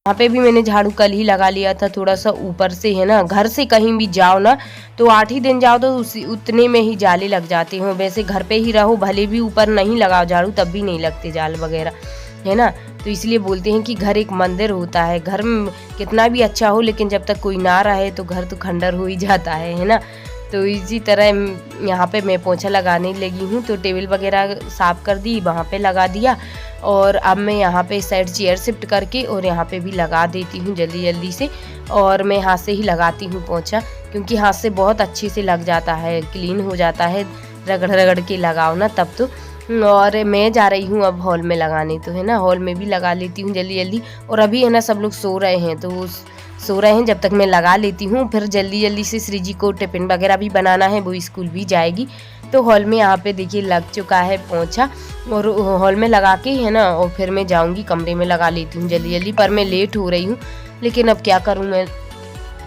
यहाँ पे भी मैंने झाड़ू कल ही लगा लिया था, थोड़ा सा ऊपर से है ना। घर से कहीं भी जाओ ना तो 8 ही दिन जाओ तो उतने में ही जाले लग जाते हैं। वैसे घर पे ही रहो, भले भी ऊपर नहीं लगाओ झाड़ू तब भी नहीं लगते जाल वगैरह, है ना। तो इसलिए बोलते हैं कि घर एक मंदिर होता है। घर में कितना भी अच्छा हो लेकिन जब तक कोई ना रहे तो घर तो खंडर हो ही जाता है ना। तो इसी तरह यहाँ पे मैं पोछा लगाने लगी हूँ। तो टेबल वगैरह साफ़ कर दी, वहाँ पे लगा दिया और अब मैं यहाँ पे साइड चेयर शिफ्ट करके और यहाँ पे भी लगा देती हूँ जल्दी जल्दी से। और मैं हाथ से ही लगाती हूँ पोछा, क्योंकि हाथ से बहुत अच्छे से लग जाता है, क्लीन हो जाता है। रगड़ रगड़ के लगाओ ना तब तो। और मैं जा रही हूँ अब हॉल में लगाने, तो है ना हॉल में भी लगा लेती हूँ जल्दी जल्दी। और अभी है ना सब लोग सो रहे हैं, तो सो रहे हैं जब तक मैं लगा लेती हूँ। फिर जल्दी जल्दी से श्रीजी को टिफिन वगैरह भी बनाना है, वो स्कूल भी जाएगी। तो हॉल में यहाँ पे देखिए लग चुका है पोछा, और हॉल में लगा के है ना और फिर मैं जाऊँगी कमरे में लगा लेती हूँ जल्दी जल्दी। पर मैं लेट हो रही हूँ, लेकिन अब क्या करूँ, मैं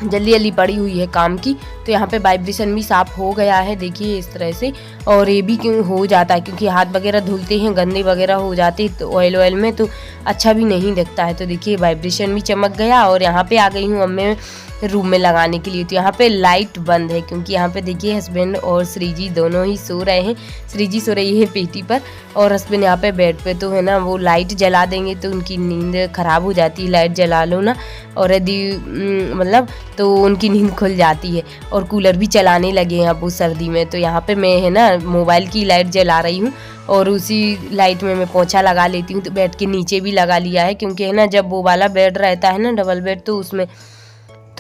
जल्दी जल्दी पड़ी हुई है काम की। तो यहाँ पे वाइब्रेशन भी साफ़ हो गया है, देखिए इस तरह से। और ये भी क्यों हो जाता है, क्योंकि हाथ वगैरह धुलते हैं गंदे वगैरह हो जाते तो ऑयल में तो अच्छा भी नहीं दिखता है। तो देखिए वाइब्रेशन भी चमक गया। और यहाँ पे आ गई हूँ अब मैं रूम में लगाने के लिए। तो यहाँ पे लाइट बंद है, क्योंकि यहाँ पे देखिए हस्बैंड और श्रीजी दोनों ही सो रहे हैं। श्रीजी सो रही है पेटी पर और हस्बैंड यहाँ पे बेड पे। तो है ना वो लाइट जला देंगे तो उनकी नींद ख़राब हो जाती है, लाइट जला लो ना। और यदि मतलब तो उनकी नींद खुल जाती है। और कूलर भी चलाने लगे हैं अब वो सर्दी में। तो यहाँ पे मैं है ना मोबाइल की लाइट जला रही हूँ और उसी लाइट में मैं पोछा लगा लेती हूँ। तो बेड के नीचे भी लगा लिया है, क्योंकि है ना जब वो वाला बेड रहता है ना डबल बेड, तो उसमें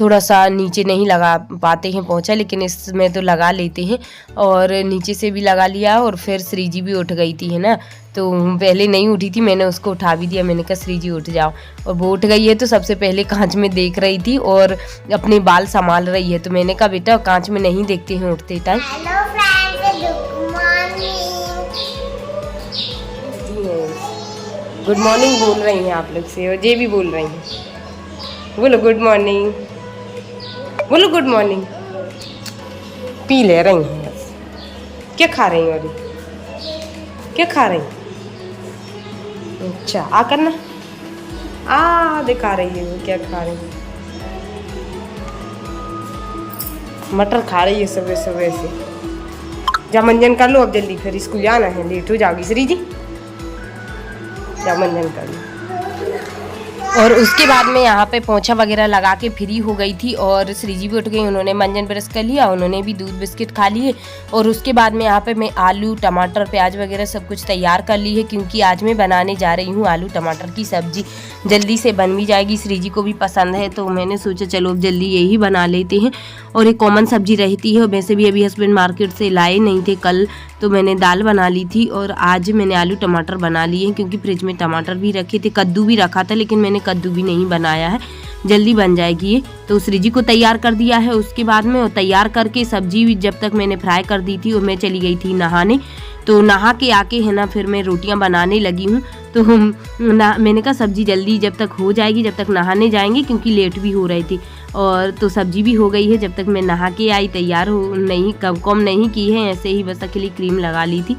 थोड़ा सा नीचे नहीं लगा पाते हैं पोछा, लेकिन इसमें तो लगा लेते हैं। और नीचे से भी लगा लिया। और फिर श्रीजी भी उठ गई थी है ना, तो पहले नहीं उठी थी, मैंने उसको उठा भी दिया। मैंने कहा श्रीजी उठ जाओ, और वो उठ गई है। तो सबसे पहले कांच में देख रही थी और अपने बाल संभाल रही है। तो मैंने कहा बेटा कांच में नहीं देखते हैं उठते टाइम। गुड मॉर्निंग बोल रही हैं आप लोग से, और ये भी बोल रही हैं, बोलो गुड मॉर्निंग, बोलो गुड मॉर्निंग। पी ले रही हैं बस। क्या खा रही हैं? और क्या खा रही हैं? अच्छा आ करना दिखा रही है वो क्या खा रही है। मटर खा रही है सुबह सुबह से। जा मंजन कर लो अब जल्दी, फिर स्कूल जाना है, लेट हो जाओगी श्रीजी। जा मंजन कर लो। और उसके बाद में यहाँ पे पोछा वगैरह लगा के फ्री हो गई थी। और श्रीजी भी उठ गई, उन्होंने मंजन ब्रश कर लिया, उन्होंने भी दूध बिस्किट खा लिए। और उसके बाद में यहाँ पे मैं आलू टमाटर प्याज वगैरह सब कुछ तैयार कर ली है, क्योंकि आज मैं बनाने जा रही हूँ आलू टमाटर की सब्जी। जल्दी से बन भी जाएगी, श्रीजी को भी पसंद है। तो मैंने सोचा चलो अब जल्दी यही बना लेते हैं। और एक कॉमन सब्जी रहती है, वैसे भी अभी हस्बैंड मार्केट से लाए नहीं थे कल, तो मैंने दाल बना ली थी। और आज मैंने आलू टमाटर बना लिए हैं, क्योंकि फ्रिज में टमाटर भी रखे थे, कद्दू भी रखा था, लेकिन मैंने कद्दू भी नहीं बनाया है, जल्दी बन जाएगी ये। तो श्रीजी को तैयार कर दिया है। उसके बाद में तैयार करके सब्जी जब तक मैंने फ्राई कर दी थी और मैं चली गई थी नहाने। तो नहा के आके है ना फिर मैं रोटियां बनाने लगी हूँ। तो मैंने कहा सब्जी जल्दी जब तक हो जाएगी, जब तक नहाने जाएंगे, क्योंकि लेट भी हो रही थी। और तो सब्जी भी हो गई है, जब तक मैं नहा के आई तैयार हो नहीं कम नहीं की है, ऐसे ही बस अकेली क्रीम लगा ली थी।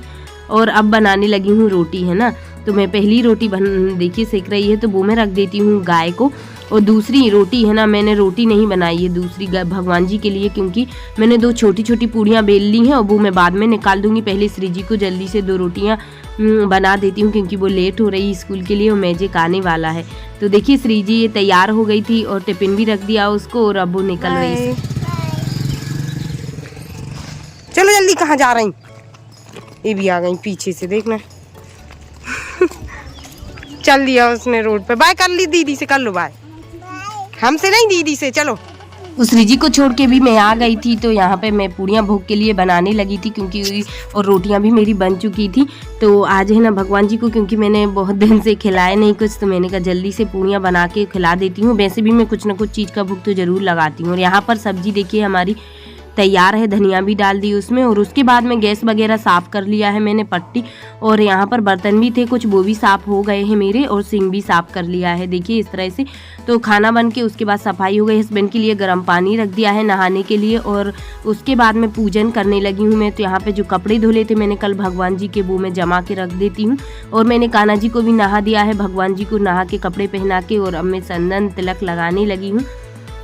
और अब बनाने लगी हूँ रोटी है ना। तो मैं पहली रोटी देखिए सेक रही है, तो वो मैं रख देती हूँ गाय को। और दूसरी रोटी है ना, मैंने रोटी नहीं बनाई है दूसरी भगवान जी के लिए, क्योंकि मैंने 2 छोटी छोटी पूड़ियाँ बेल ली हैं और वो मैं बाद में निकाल दूंगी। पहले श्रीजी को जल्दी से 2 रोटियाँ बना देती हूँ, क्योंकि वो लेट हो रही स्कूल के लिए और मैजिक आने वाला है। तो देखिए श्रीजी ये तैयार हो गई थी और टिफिन भी रख दिया उसको, और अब वो निकल रही है। चलो जल्दी, कहाँ जा रही? ये भी आ गई पीछे से, देखना। चल दिया उसने रोड पे। बाय कर ली दीदी से, कर लो बाय। हमसे नहीं, दीदी से। चलो। उस श्रीजी को छोड़ के भी मैं आ गई थी। तो यहाँ पे मैं पूड़ियाँ भोग के लिए बनाने लगी थी, क्योंकि और रोटियाँ भी मेरी बन चुकी थी। तो आज है ना भगवान जी को, क्योंकि मैंने बहुत दिन से खिलाए नहीं कुछ, तो मैंने कहा जल्दी से पूड़ियाँ बना के खिला देती हूँ। वैसे भी मैं कुछ ना कुछ चीज़ का भोग तो ज़रूर लगाती हूँ। और यहाँ पर सब्जी देखिए हमारी तैयार है, धनिया भी डाल दी उसमें। और उसके बाद में गैस वगैरह साफ़ कर लिया है मैंने पट्टी, और यहाँ पर बर्तन भी थे कुछ, वो भी साफ़ हो गए हैं मेरे, और सिंक भी साफ़ कर लिया है। देखिए इस तरह से तो खाना बन के उसके बाद सफाई हो गई। हस्बैंड के लिए गर्म पानी रख दिया है नहाने के लिए, और उसके बाद में पूजन करने लगी हूँ मैं। तो यहाँ पे जो कपड़े धुले थे मैंने कल भगवान जी के वो में जमा के रख देती हूँ, और मैंने कान्हा जी को भी नहा दिया है, भगवान जी को नहा के कपड़े पहना के, और अब मैं चंदन तिलक लगाने लगी हूँ।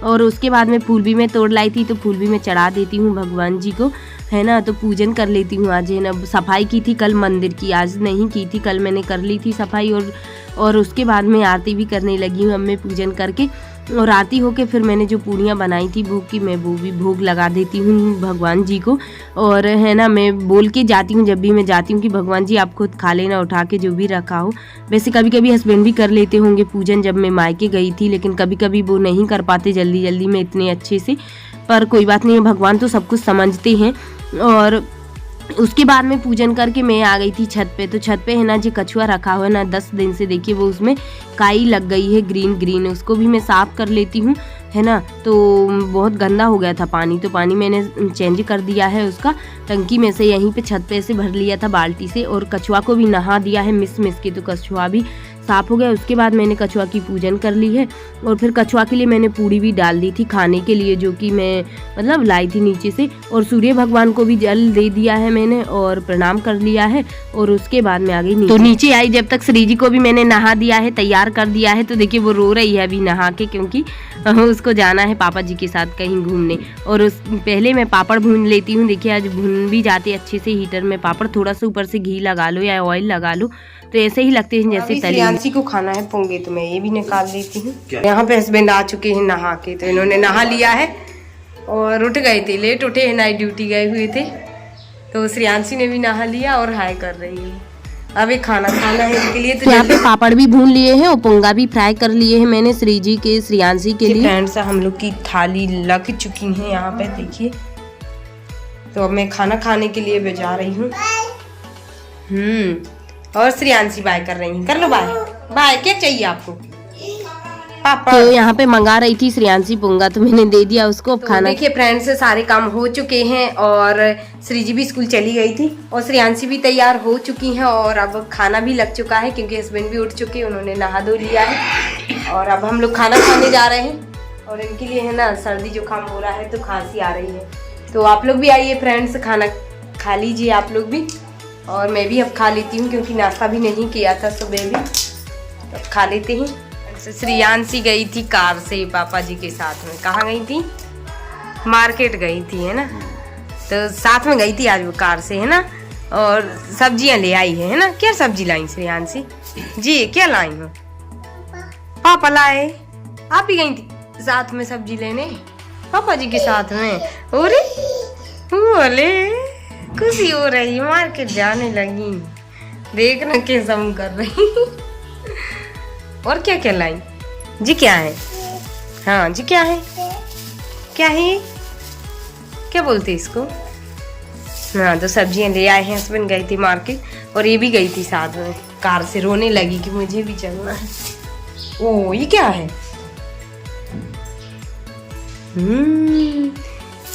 और उसके बाद में फूल भी मैं तोड़ लाई थी, तो फूल भी मैं चढ़ा देती हूँ भगवान जी को, है ना। तो पूजन कर लेती हूँ आज, है ना। सफाई की थी कल मंदिर की, आज नहीं की थी, कल मैंने कर ली थी सफाई। और उसके बाद में आरती भी करने लगी हूँ अब मैं पूजन करके। और आरती होके फिर मैंने जो पूड़ियाँ बनाई थी भोग की, मैं वो भी भोग लगा देती हूँ भगवान जी को। और है ना, मैं बोल के जाती हूँ जब भी मैं जाती हूँ कि भगवान जी आप खुद खा लेना उठा के जो भी रखा हो। वैसे कभी कभी हस्बैंड भी कर लेते होंगे पूजन जब मैं मायके गई थी, लेकिन कभी कभी वो नहीं कर पाते जल्दी जल्दी में इतने अच्छे से, पर कोई बात नहीं, भगवान तो सब कुछ समझते हैं। और उसके बाद में पूजन करके मैं आ गई थी छत पे। तो छत पे है ना जो कछुआ रखा हुआ है ना 10 दिन से, देखिए वो उसमें काई लग गई है ग्रीन ग्रीन, उसको भी मैं साफ़ कर लेती हूँ, है ना। तो बहुत गंदा हो गया था पानी, तो पानी मैंने चेंज कर दिया है उसका, टंकी में से यहीं पे छत पे से भर लिया था बाल्टी से। और कछुआ को भी नहा दिया है मिस के, तो कछुआ भी साफ़ हो गया। उसके बाद मैंने कछुआ की पूजन कर ली है, और फिर कछुआ के लिए मैंने पूड़ी भी डाल दी थी खाने के लिए, जो कि मैं मतलब लाई थी नीचे से। और सूर्य भगवान को भी जल दे दिया है मैंने, और प्रणाम कर लिया है। और उसके बाद में आ गई नीचे। तो नीचे आई जब तक श्री जी को भी मैंने नहा दिया है, तैयार कर दिया है। तो देखिए वो रो रही है अभी नहा के, क्योंकि उसको जाना है पापा जी के साथ कहीं घूमने। और उस पहले मैं पापड़ भून लेती हूँ, देखिए आज भून भी जाते अच्छे से हीटर में पापड़, थोड़ा सा ऊपर से घी लगा लो या ऑयल लगा लो तो ऐसे ही लगते हैं जैसे तले। श्रियांशी को खाना है पोंगे, तो मैं ये भी निकाल देती हूँ। यहाँ पे हस्बैंड आ चुके हैं नहा के, तो इन्होंने नहा लिया है और उठ गए थे, लेट उठे हैं, नाइट ड्यूटी गए हुए थे। तो श्रियांशी ने भी नहा लिया और हाय कर रही है। अब एक खाना खाना है इसके लिए। तो यहाँ पे पापड़ भी भून लिए हैं और पोंगा भी फ्राई कर लिए हैं मैंने श्री जी के, श्रियांशी के लिए। फ्रेंड्स हम लोग की थाली लग चुकी है यहाँ पे, देखिए। तो अब मैं खाना खाने के लिए जा रही हूँ। और श्रियांशी बाय कर रही है, कर लो बाय। बाय, क्या चाहिए आपको? पापा। तो यहाँ पे मंगा रही थी श्रियांशी पोंगा, तो मैंने दे दिया उसको। अब खाना देखिए फ्रेंड्स से सारे काम हो चुके हैं, और श्री जी भी स्कूल चली गई थी, और श्रियांशी भी तैयार हो चुकी हैं, और अब खाना भी लग चुका है क्योंकि हस्बैंड भी उठ चुके हैं, उन्होंने नहा धो लिया है। और अब हम लोग खाना खाने जा रहे हैं, और इनके लिए है ना सर्दी जुकाम हो रहा है, तो खांसी आ रही है। तो आप लोग भी आइए फ्रेंड्स, खाना खा लीजिए आप लोग भी, और मैं भी अब खा लेती हूँ क्योंकि नाश्ता भी नहीं किया था सुबह भी, तो खा लेते हैं। श्रियांशी गई थी कार से पापा जी के साथ में। कहाँ गई थी? मार्केट गई थी, है ना। तो साथ में गई थी आज वो कार से, है ना। और सब्जियां ले आई है ना। क्या सब्जी लाई श्रियांशी जी? क्या लाई हो? पापा लाए। आप भी गई थी साथ में सब्जी लेने पापा जी के साथ में? अरे बोले खुशी हो रही, मार्केट जाने लगी, देखना कैसा हम कर रही। और क्या क्या लाई जी? क्या है? हाँ जी क्या है? क्या है? क्या बोलते इसको? हाँ तो सब्जियां ले आए हैं, हस्बैंड गई थी मार्केट, और ये भी गई थी साथ में कार से, रोने लगी कि मुझे भी चलना है। ओ ये क्या है?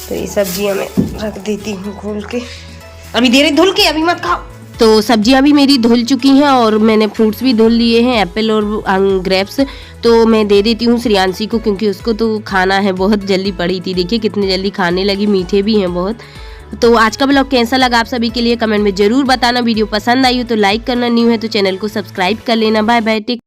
तो ये सब्जियां मैं रख देती हूँ खोल के, अभी दे रही धुल के, अभी मत खाओ। तो सब्जियां भी मेरी धुल चुकी हैं, और मैंने फ्रूट्स भी धुल लिए हैं, एप्पल और ग्रेप्स। तो मैं दे देती हूँ श्रियांशी को, क्योंकि उसको तो खाना है, बहुत जल्दी पड़ी थी, देखिए कितनी जल्दी खाने लगी, मीठे भी हैं बहुत। तो आज का ब्लॉग कैसा लगा आप सभी के लिए कमेंट में जरूर बताना। वीडियो पसंद आई हो तो लाइक करना, न्यू है तो चैनल को सब्सक्राइब कर लेना। Bye bye, take